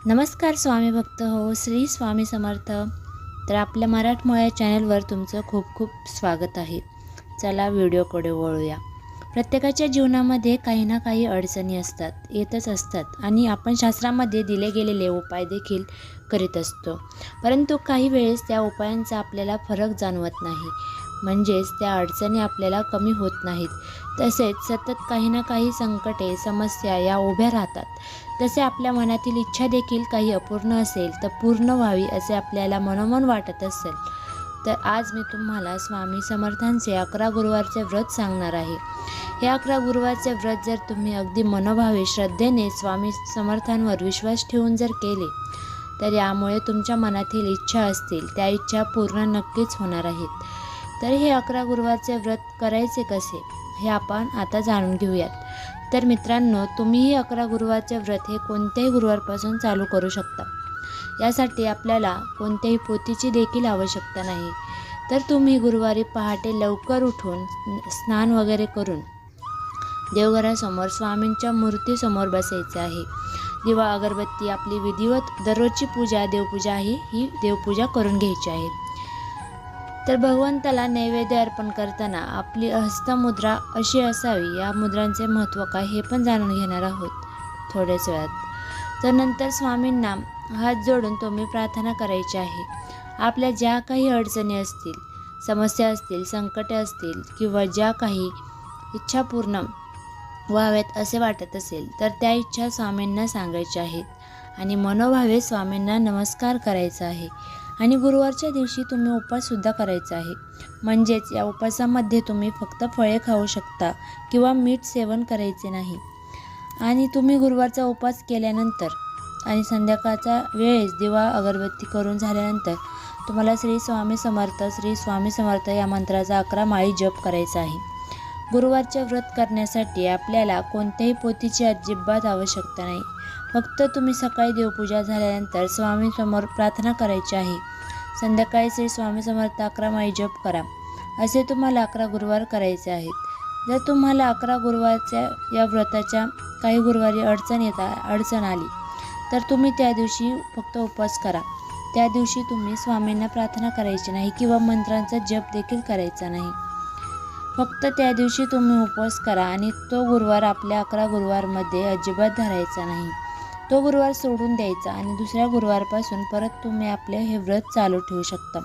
नमस्कार स्वामी भक्त हो, श्री स्वामी समर्थ। तर आपल्या मराठमोळ्या चॅनलवर तुमचं खूप खूप स्वागत आहे। चला व्हिडिओकडे वळूया। प्रत्येकाच्या जीवनामध्ये काही ना काही अडचणी येतच असतात आणि आपण शास्त्रामध्ये दिले गेलेले उपाय देखील करीत असतो, परंतु काही वेळेस त्या उपायांचा आपल्याला फरक जाणवत नाही, म्हणजेच त्या अडचणी आपल्याला कमी होत नाहीत। तसेच सतत काही ना काही संकटे समस्या या उभ्या राहतात। तसे आपल्या मनातील इच्छा देखील काही अपूर्ण असेल तर पूर्ण व्हावी असे आपल्याला मनोमन वाटत असेल, तर आज मी तुम्हाला स्वामी समर्थांचे 11 गुरुवारचे व्रत सांगणार आहे। हे 11 गुरुवारचे व्रत जर तुम्ही अगदी मनोभावे श्रद्धेने स्वामी समर्थांवर विश्वास ठेवून जर केले, तर यामुळे तुमच्या मनातील इच्छा असतील त्या इच्छा पूर्ण नक्कीच होणार आहेत। तर हे 11 गुरुवारचे व्रत करायचे कसे हे आपण आता जाणून घेऊयात। तर मित्रांनो, तुम्हीही 11 गुरुवारचे व्रत हे कोणत्याही गुरुवारपासून चालू करू शकता। यासाठी आपल्याला कोणत्याही पोथीची देखील आवश्यकता नाही। तर तुम्ही गुरुवारी पहाटे लवकर उठून स्नान वगैरे करून देवघरासमोर स्वामींच्या मूर्तीसमोर बसायचे आहे। दिवा अगरबत्ती आपली विधिवत दररोजची पूजा देवपूजा आहे, ही देवपूजा करून घ्यायची आहे। तर भगवंताला नैवेद्य अर्पण करताना आपली हस्तमुद्रा अशी असावी, या मुद्रांचे महत्त्व काय हे पण जाणून घेणार आहोत थोड्याच वेळात। तर नंतर स्वामींना हात जोडून तुम्ही प्रार्थना करायची आहे। आपल्या ज्या काही अडचणी असतील, समस्या असतील, संकटे असतील किंवा ज्या काही इच्छा पूर्ण व्हाव्यात असे वाटत असेल, तर त्या इच्छा स्वामींना सांगायच्या आहेत आणि मनोभावे स्वामींना नमस्कार करायचा आहे। आणि गुरुवारच्या दिवशी तुम्ही उपवाससुद्धा करायचा आहे, म्हणजेच या उपवासामध्ये तुम्ही फक्त फळे खाऊ शकता किंवा मीठ सेवन करायचे नाही। आणि तुम्ही गुरुवारचा उपवास केल्यानंतर आणि संध्याकाळच्या वेळेस दिवा अगरबत्ती करून झाल्यानंतर तुम्हाला श्री स्वामी समर्थ या मंत्राचा 11 माळी जप करायचा आहे। गुरुवारचे व्रत करण्यासाठी आपल्याला कोणत्याही पोथीची अजिबात आवश्यकता नाही। फक्त तुम्ही सकाळी देवपूजा झाल्यानंतर स्वामींसमोर प्रार्थना करायची आहे। संध्याकाळी श्री स्वामी समर्थ 11 माळी जप करा। असे तुम्हाला 11 गुरुवार करायचे आहेत। जर तुम्हाला 11 गुरुवारच्या या व्रताच्या काही गुरुवारी अडचण आली, तर तुम्ही त्या दिवशी फक्त उपवास करा। त्या दिवशी तुम्ही स्वामींना प्रार्थना करायची नाही किंवा मंत्रांचा जप देखील करायचा नाही। फक्त त्या दिवशी तुम्ही उपवास करा आणि तो गुरुवार आपल्या 11 गुरुवारमध्ये अजिबात धरायचा नाही। तो गुरुवार सोडून द्यायचा आणि दुसऱ्या गुरुवारपासून परत तुम्ही आपले हे व्रत चालू ठेवू शकता।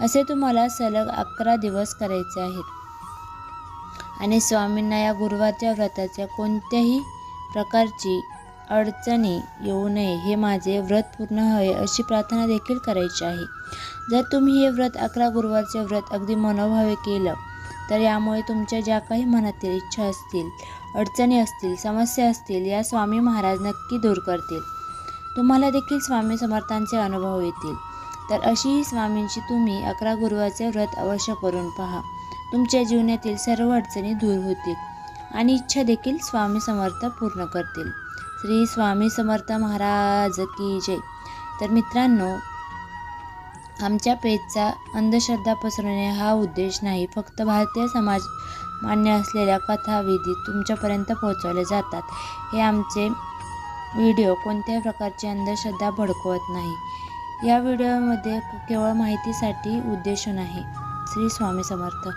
असे तुम्हाला सलग 11 दिवस करायचे आहेत। आणि स्वामींना या गुरुवारच्या व्रताच्या कोणत्याही प्रकारची अडचणी येऊ नये, हे माझे व्रत पूर्ण हवे अशी प्रार्थना देखील करायची आहे। जर तुम्ही हे व्रत 11 गुरुवारचे व्रत अगदी मनोभावे केलं, तर यामुळे तुमच्या ज्या काही मनातील इच्छा असतील, अडचणी असतील, समस्या असतील, या स्वामी महाराज नक्की दूर करतील। तुम्हाला देखील स्वामी समर्थांचे अनुभव येतील। तर अशी ही स्वामींची तुम्ही 11 गुरुवारचे व्रत अवश्य करून पहा। तुमच्या जीवनातील सर्व अडचणी दूर होतील आणि इच्छा देखील स्वामी समर्थ पूर्ण करतील। श्री स्वामी समर्थ महाराज की जय। तर मित्रांनो, आमच्या पेजचा अंधश्रद्धा पसरवणे हा उद्देश नाही, फक्त भारतीय समाज मान्य असलेल्या कथा विधी तुमच्यापर्यंत पोहोचवले जातात। हे आमचे व्हिडिओ कोणत्याही प्रकारची अंधश्रद्धा भडकवत नाही। या व्हिडिओमध्ये केवळ माहितीसाठी उद्देशून आहे। श्री स्वामी समर्थ।